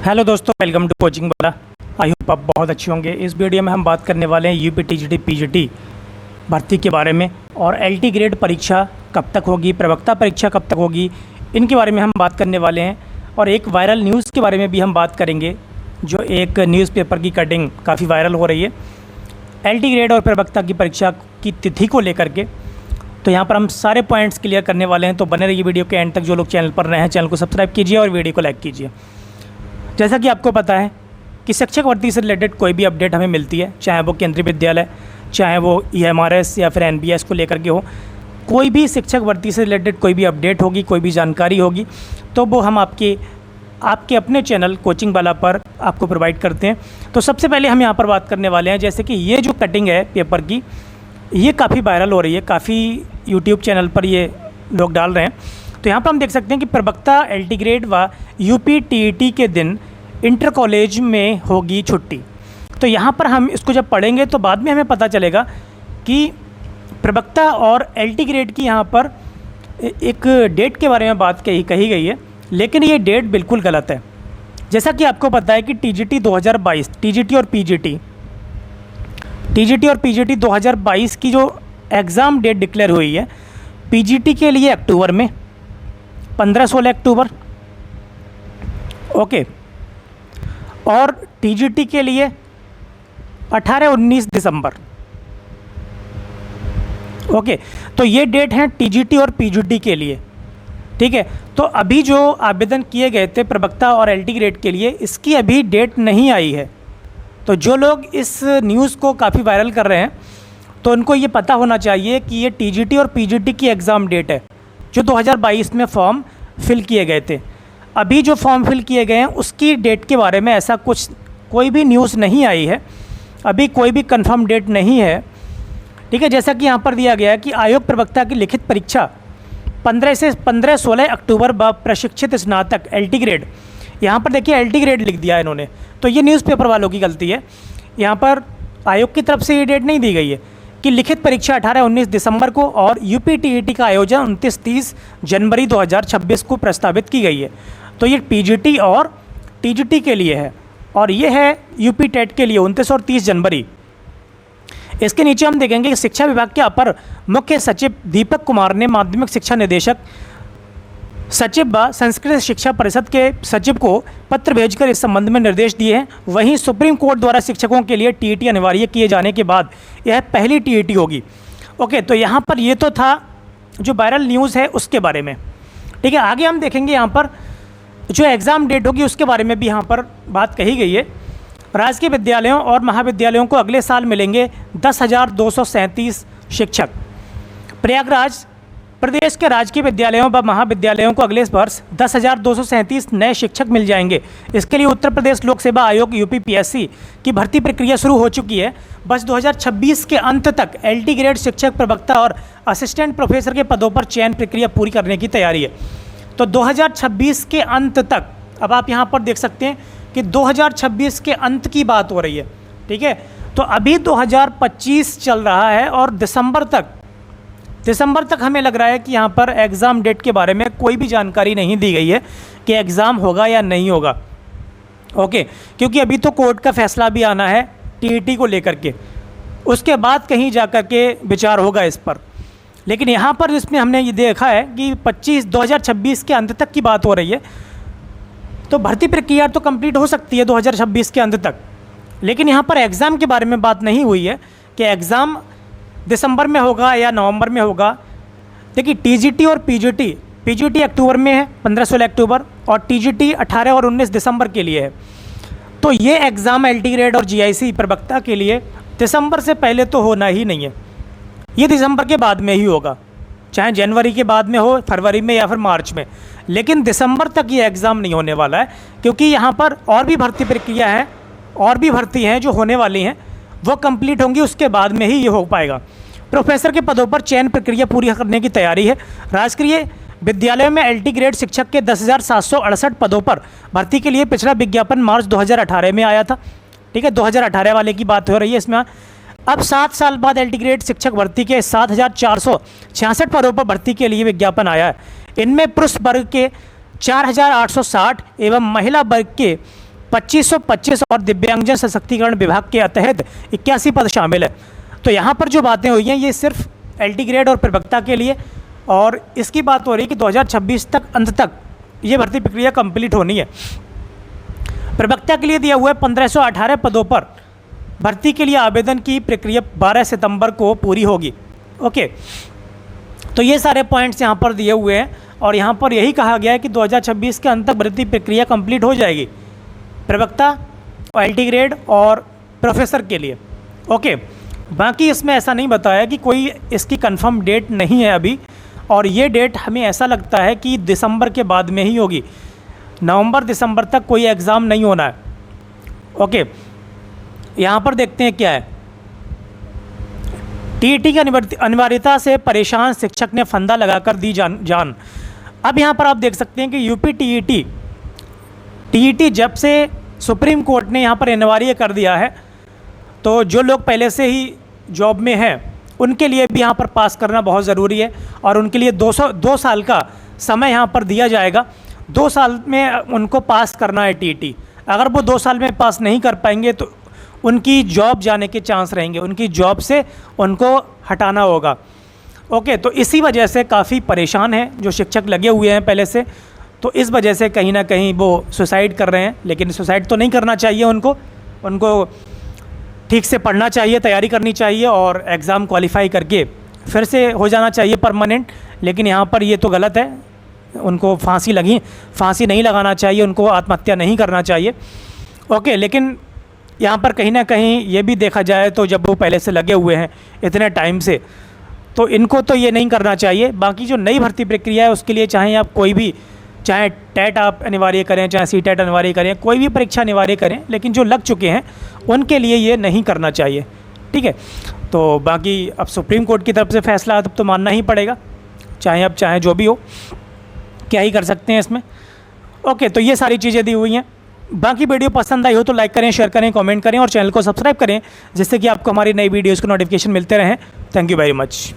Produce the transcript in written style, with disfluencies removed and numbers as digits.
Hello दोस्तों, welcome to coaching वाला। I hope आप बहुत अच्छे होंगे। इस वीडियो में हम बात करने वाले हैं यूपी टीजीटी पीजीटी भर्ती के बारे में और एलटी ग्रेड परीक्षा कब तक होगी, प्रवक्ता परीक्षा कब तक होगी, इनके बारे में हम बात करने वाले हैं। और एक वायरल न्यूज़ के बारे में भी हम बात करेंगे, जो एक न्यूज़पेपर की कटिंग काफ़ी वायरल हो रही है एलटी ग्रेड और प्रवक्ता की परीक्षा की तिथि को लेकर के। तो यहाँ पर हम सारे पॉइंट्स क्लियर करने वाले हैं, तो बने रहिए वीडियो के एंड तक। जो लोग चैनल पर नए हैं, चैनल को सब्सक्राइब कीजिए और वीडियो को लाइक कीजिए। जैसा कि आपको पता है कि शिक्षक भर्ती से रिलेटेड कोई भी अपडेट हमें मिलती है, चाहे वो केंद्रीय विद्यालय, चाहे वो ईएमआरएस या फिर एनबीएस को लेकर के हो, कोई भी शिक्षक भर्ती से रिलेटेड कोई भी अपडेट होगी, कोई भी जानकारी होगी, तो वो हम आपके अपने चैनल कोचिंग वाला पर आपको प्रोवाइड करते हैं। तो सबसे पहले हम यहाँ पर बात करने वाले हैं, जैसे कि ये जो कटिंग है पेपर की, ये काफ़ी वायरल हो रही है, काफ़ी यूट्यूब चैनल पर ये लोग डाल रहे हैं। तो यहाँ पर हम देख सकते हैं कि प्रवक्ता एलटी ग्रेड व यूपी टीईटी के दिन इंटर कॉलेज में होगी छुट्टी। तो यहाँ पर हम इसको जब पढ़ेंगे तो बाद में हमें पता चलेगा कि प्रवक्ता और एलटी ग्रेड की यहाँ पर एक डेट के बारे में बात कही गई है, लेकिन ये डेट बिल्कुल गलत है। जैसा कि आपको पता है कि टीजीटी 2022 टीजीटी और पीजीटी 2022 की जो एग्ज़ाम डेट डिक्लेयर हुई है, पीजीटी के लिए अक्टूबर में 15-16 अक्टूबर, ओके, और टीजीटी के लिए 18-19 दिसंबर, ओके। तो ये डेट हैं टीजीटी और पीजीटी के लिए, ठीक है। तो अभी जो आवेदन किए गए थे प्रवक्ता और एलटी ग्रेड के लिए, इसकी अभी डेट नहीं आई है। तो जो लोग इस न्यूज़ को काफ़ी वायरल कर रहे हैं, तो उनको ये पता होना चाहिए कि ये टीजीटी और पीजीटी की एग्ज़ाम डेट है, जो 2022 में फॉर्म फिल किए गए थे। अभी जो फॉर्म फिल किए गए हैं उसकी डेट के बारे में ऐसा कोई भी न्यूज़ नहीं आई है, अभी कोई भी कंफर्म डेट नहीं है, ठीक है। जैसा कि यहाँ पर दिया गया है कि आयोग प्रवक्ता की लिखित परीक्षा 15-16 अक्टूबर व प्रशिक्षित स्नातक एलटी ग्रेड, यहाँ पर देखिए एलटी ग्रेड लिख दिया है इन्होंने, तो ये न्यूज़पेपर वालों की गलती है। यहाँ पर आयोग की तरफ से ये डेट नहीं दी गई है कि लिखित परीक्षा 18-19 दिसंबर को और यूपी टीईटी का आयोजन 29-30 जनवरी 2026 को प्रस्तावित की गई है। तो ये पीजीटी और टीजीटी के लिए है, और ये है यूपी टेट के लिए 29 और 30 जनवरी। इसके नीचे हम देखेंगे कि शिक्षा विभाग के अपर मुख्य सचिव दीपक कुमार ने माध्यमिक शिक्षा निदेशक सचिव व संस्कृत शिक्षा परिषद के सचिव को पत्र भेजकर इस संबंध में निर्देश दिए हैं। वहीं सुप्रीम कोर्ट द्वारा शिक्षकों के लिए टीईटी अनिवार्य किए जाने के बाद यह पहली टीईटी होगी, ओके। तो यहाँ पर ये तो था जो वायरल न्यूज़ है उसके बारे में, ठीक है। आगे हम देखेंगे यहाँ पर जो एग्ज़ाम डेट होगी उसके बारे में भी यहाँ पर बात कही गई है। राजकीय विद्यालयों और महाविद्यालयों को अगले साल मिलेंगे 10,237 शिक्षक। प्रयागराज प्रदेश के राजकीय विद्यालयों व महाविद्यालयों को अगले वर्ष 10,237 नए शिक्षक मिल जाएंगे। इसके लिए उत्तर प्रदेश लोक सेवा आयोग यूपीपीएससी की भर्ती प्रक्रिया शुरू हो चुकी है। बस 2026 के अंत तक एलटी ग्रेड शिक्षक, प्रवक्ता और असिस्टेंट प्रोफेसर के पदों पर चयन प्रक्रिया पूरी करने की तैयारी है। तो 2026 के अंत तक, अब आप यहाँ पर देख सकते हैं कि 2026 के अंत की बात हो रही है, ठीक है। तो अभी 2025 चल रहा है और दिसंबर तक हमें लग रहा है कि यहाँ पर एग्ज़ाम डेट के बारे में कोई भी जानकारी नहीं दी गई है कि एग्ज़ाम होगा या नहीं होगा, ओके। क्योंकि अभी तो कोर्ट का फैसला भी आना है टीईटी को लेकर के, उसके बाद कहीं जा कर के विचार होगा इस पर। लेकिन यहाँ पर इसमें हमने ये देखा है कि 2026 के अंत तक की बात हो रही है। तो भर्ती प्रक्रिया तो कंप्लीट हो सकती है 2026 के अंत तक, लेकिन यहाँ पर एग्ज़ाम के बारे में बात नहीं हुई है कि एग्ज़ाम दिसंबर में होगा या नवंबर में होगा। देखिए टीजीटी और पीजीटी अक्टूबर में है, 15-16 अक्टूबर, और टीजीटी 18 और 19 दिसंबर के लिए है। तो ये एग्ज़ाम एलटी ग्रेड और जीआईसी प्रवक्ता के लिए दिसंबर से पहले तो होना ही नहीं है, ये दिसंबर के बाद में ही होगा, चाहे जनवरी के बाद में हो, फरवरी में या फिर मार्च में, लेकिन दिसंबर तक ये एग्ज़ाम नहीं होने वाला है। क्योंकि यहाँ पर और भी भर्ती प्रक्रिया है, और भी भर्ती हैं जो होने वाली हैं, वो कंप्लीट होंगी, उसके बाद में ही ये हो पाएगा। प्रोफेसर के पदों पर चयन प्रक्रिया पूरी करने की तैयारी है। राजकीय विद्यालयों में एलटी ग्रेड शिक्षक के 10,768 पदों पर भर्ती के लिए पिछला विज्ञापन मार्च 2018 में आया था, ठीक है। 2018 वाले की बात हो रही है इसमें। अब 7 साल बाद एलटी ग्रेड शिक्षक भर्ती के 7,466 पदों पर भर्ती के लिए विज्ञापन आया है। इनमें पुरुष वर्ग के 4,860 एवं महिला वर्ग के 2525 और दिव्यांगजन सशक्तिकरण विभाग के तहत 81 पद शामिल है। तो यहाँ पर जो बातें हुई हैं ये सिर्फ एलटी ग्रेड और प्रवक्ता के लिए, और इसकी बात हो रही है कि 2026 तक अंत तक ये भर्ती प्रक्रिया कंप्लीट होनी है। प्रवक्ता के लिए दिया हुआ है 1518 पदों पर भर्ती के लिए आवेदन की प्रक्रिया 12 सितंबर को पूरी होगी। ओके, तो ये सारे पॉइंट्स यहाँ पर दिए हुए हैं और यहाँ पर यही कहा गया है कि 2026 के अंत तक भर्ती प्रक्रिया कंप्लीट हो जाएगी प्रवक्ता, एलटी ग्रेड और प्रोफेसर के लिए। ओके, बाकी इसमें ऐसा नहीं बताया कि कोई इसकी कंफर्म डेट नहीं है अभी, और ये डेट हमें ऐसा लगता है कि दिसंबर के बाद में ही होगी। नवंबर दिसंबर तक कोई एग्ज़ाम नहीं होना है। ओके, यहाँ पर देखते हैं क्या है। टीईटी की अनिवार्यता से परेशान शिक्षक ने फंदा लगाकर दी जान। अब यहाँ पर आप देख सकते हैं कि यूपी टीईटी जब से सुप्रीम कोर्ट ने यहाँ पर अनिवार्य कर दिया है, तो जो लोग पहले से ही जॉब में हैं उनके लिए भी यहाँ पर पास करना बहुत ज़रूरी है, और उनके लिए 2 साल का समय यहाँ पर दिया जाएगा। 2 साल में उनको पास करना है टीईटी। अगर वो 2 साल में पास नहीं कर पाएंगे तो उनकी जॉब जाने के चांस रहेंगे, उनकी जॉब से उनको हटाना होगा। ओके, तो इसी वजह से काफ़ी परेशान हैं जो शिक्षक लगे हुए हैं पहले से, तो इस वजह से कहीं ना कहीं वो सुसाइड कर रहे हैं। लेकिन सुसाइड तो नहीं करना चाहिए उनको ठीक से पढ़ना चाहिए, तैयारी करनी चाहिए और एग्ज़ाम क्वालिफाई करके फिर से हो जाना चाहिए परमानेंट। लेकिन यहाँ पर ये तो गलत है, उनको फांसी नहीं लगाना चाहिए, उनको आत्महत्या नहीं करना चाहिए। ओके, लेकिन यहाँ पर कहीं ना कहीं ये भी देखा जाए तो जब वो पहले से लगे हुए हैं इतने टाइम से, तो इनको तो ये नहीं करना चाहिए। बाकी जो नई भर्ती प्रक्रिया है उसके लिए चाहे आप कोई भी, चाहे टेट आप अनिवार्य करें, चाहे सीटेट अनिवार्य करें, कोई भी परीक्षा अनिवार्य करें, लेकिन जो लग चुके हैं उनके लिए ये नहीं करना चाहिए। ठीक है, तो बाकी अब सुप्रीम कोर्ट की तरफ से फैसला अब तो मानना ही पड़ेगा, चाहे जो भी हो, क्या ही कर सकते हैं इसमें। ओके, तो ये सारी चीज़ें दी हुई हैं। बाकी वीडियो पसंद आई हो तो लाइक करें, शेयर करें, कमेंट करें और चैनल को सब्सक्राइब करें, जिससे कि आपको हमारी नई वीडियोज़ को नोटिफिकेशन मिलते रहें। Thank you very much.